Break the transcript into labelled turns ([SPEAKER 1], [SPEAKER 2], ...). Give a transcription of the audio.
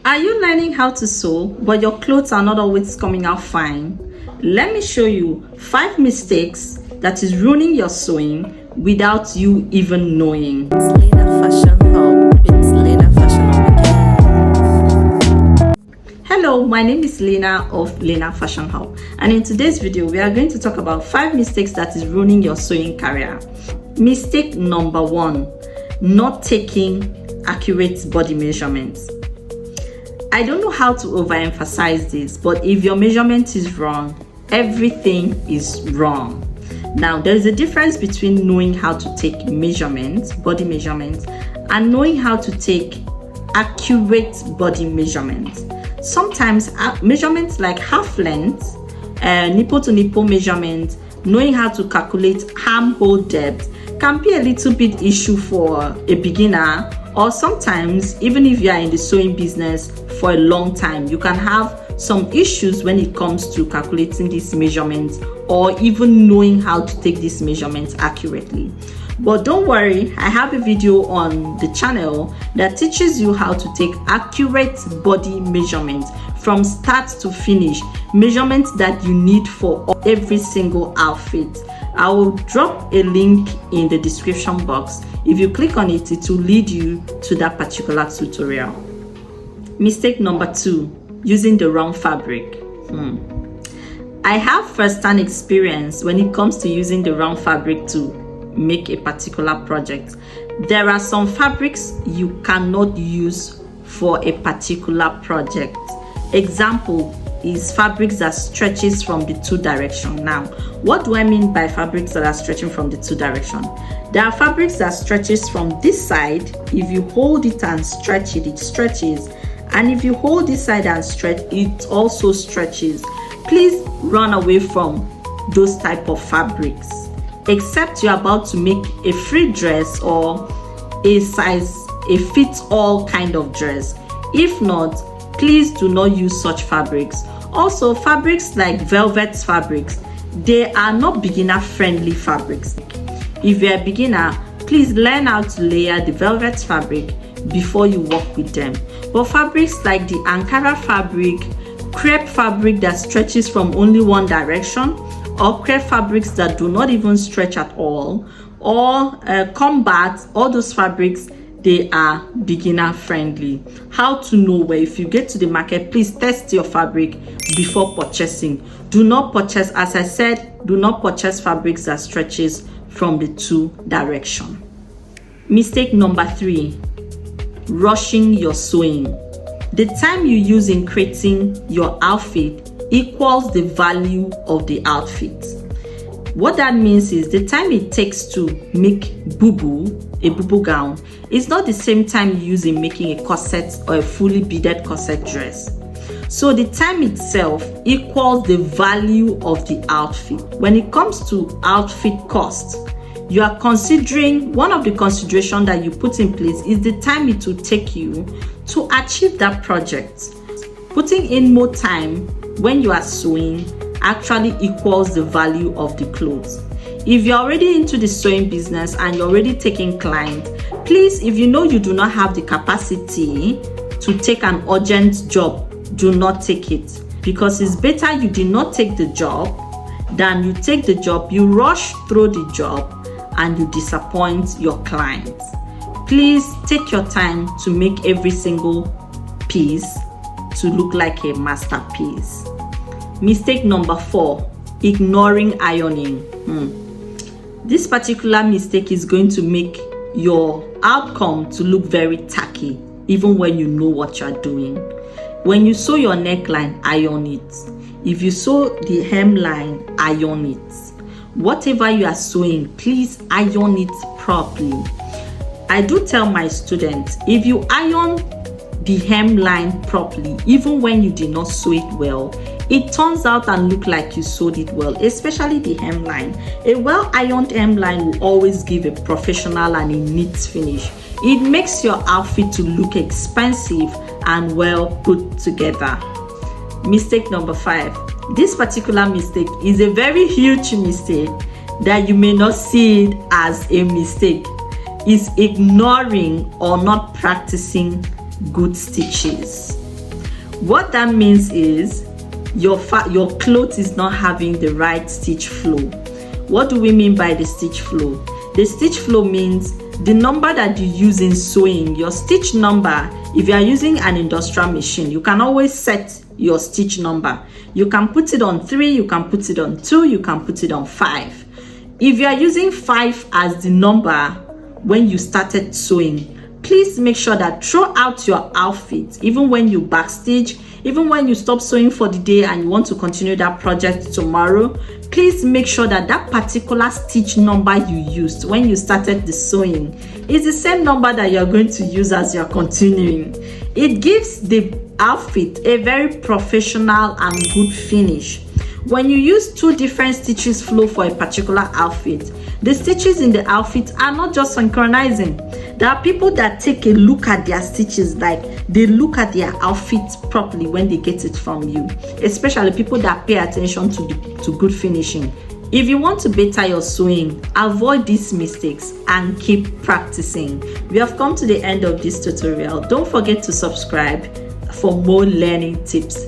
[SPEAKER 1] Are you learning how to sew, but your clothes are not always coming out fine? Let me show you 5 mistakes that is ruining your sewing without you even knowing.
[SPEAKER 2] It's Lena Fashion Hub. It's Lena Fashion Hub again.
[SPEAKER 1] Hello, my name is Lena of Lena Fashion Hub, and in today's video we are going to talk about 5 mistakes that is ruining your sewing career. Mistake number 1, not taking accurate body measurements. I don't know how to overemphasize this, but if your measurement is wrong, everything is wrong. Now, there is a difference between knowing how to take measurements, body measurements, and knowing how to take accurate body measurements. Sometimes measurements like half length, nipple to nipple measurement, knowing how to calculate armhole depth can be a little bit issue for a beginner, or sometimes even if you are in the sewing business for a long time, you can have some issues when it comes to calculating these measurements or even knowing how to take these measurements accurately. But don't worry, I have a video on the channel that teaches you how to take accurate body measurements from start to finish, measurements that you need for every single outfit. I will drop a link in the description box. If you click on it, it will lead you to that particular tutorial. Mistake number 2, using the wrong fabric. I have first-hand experience when it comes to using the wrong fabric to make a particular project. There are some fabrics you cannot use for a particular project. Example is fabrics that stretches from the 2 directions. Now, what do I mean by fabrics that are stretching from the 2 directions? There are fabrics that stretches from this side. If you hold it and stretch it, it stretches. And if you hold this side and stretch, it also stretches. Please run away from those type of fabrics, except you're about to make a free dress or a fit-all kind of dress. If not, please do not use such fabrics. Also, fabrics like velvet fabrics, they are not beginner friendly fabrics. If you're a beginner, please learn how to layer the velvet fabric before you work with them. But fabrics like the Ankara fabric, crepe fabric that stretches from only one direction, or crepe fabrics that do not even stretch at all, or combat, all those fabrics, they are beginner friendly. How to know? Where if you get to the market, please test your fabric before purchasing. Do not purchase, as I said, do not purchase fabrics that stretches from the 2 directions. Mistake number 3, rushing your sewing. The time you use in creating your outfit equals the value of the outfit. What that means is the time it takes to make a boo-boo gown is not the same time you use in making a corset or a fully beaded corset dress. So the time itself equals the value of the outfit. When it comes to outfit cost, you are considering, one of the considerations that you put in place is the time it will take you to achieve that project. Putting in more time when you are sewing actually equals the value of the clothes. If you're already into the sewing business and you're already taking clients, please, if you know you do not have the capacity to take an urgent job, do not take it, because it's better you did not take the job than you take the job, you rush through the job, and you disappoint your clients. Please take your time to make every single piece to look like a masterpiece. Mistake number 4, ignoring ironing. This particular mistake is going to make your outcome to look very tacky, even when you know what you're doing. When you sew your neckline, iron it. If you sew the hemline, iron it. Whatever you are sewing, please iron it properly. I do tell my students, if you iron the hemline properly, even when you did not sew it well, it turns out and look like you sewed it well, especially the hemline. A well-ironed hemline will always give a professional and a neat finish. It makes your outfit to look expensive and well put together. Mistake number 5. This particular mistake is a very huge mistake that you may not see it as a mistake. Is ignoring or not practicing good stitches. What that means is your cloth is not having the right stitch flow. What do we mean by the stitch flow? The stitch flow means the number that you use in sewing, your stitch number. If you are using an industrial machine, you can always set your stitch number. You can put it on 3, you can put it on 2, you can put it on 5. If you are using 5 as the number when you started sewing, please make sure that throughout your outfit, even when you backstitch, even when you stop sewing for the day and you want to continue that project tomorrow, please make sure that that particular stitch number you used when you started the sewing is the same number that you're going to use as you're continuing. It gives the outfit a very professional and good finish. When you use 2 different stitches flow for a particular outfit, the stitches in the outfit are not just synchronizing. There are people that take a look at their stitches, like they look at their outfit properly when they get it from you, especially people that pay attention to good finishing. If you want to better your sewing, avoid these mistakes and keep practicing. We have come to the end of this tutorial. Don't forget to subscribe for more learning tips.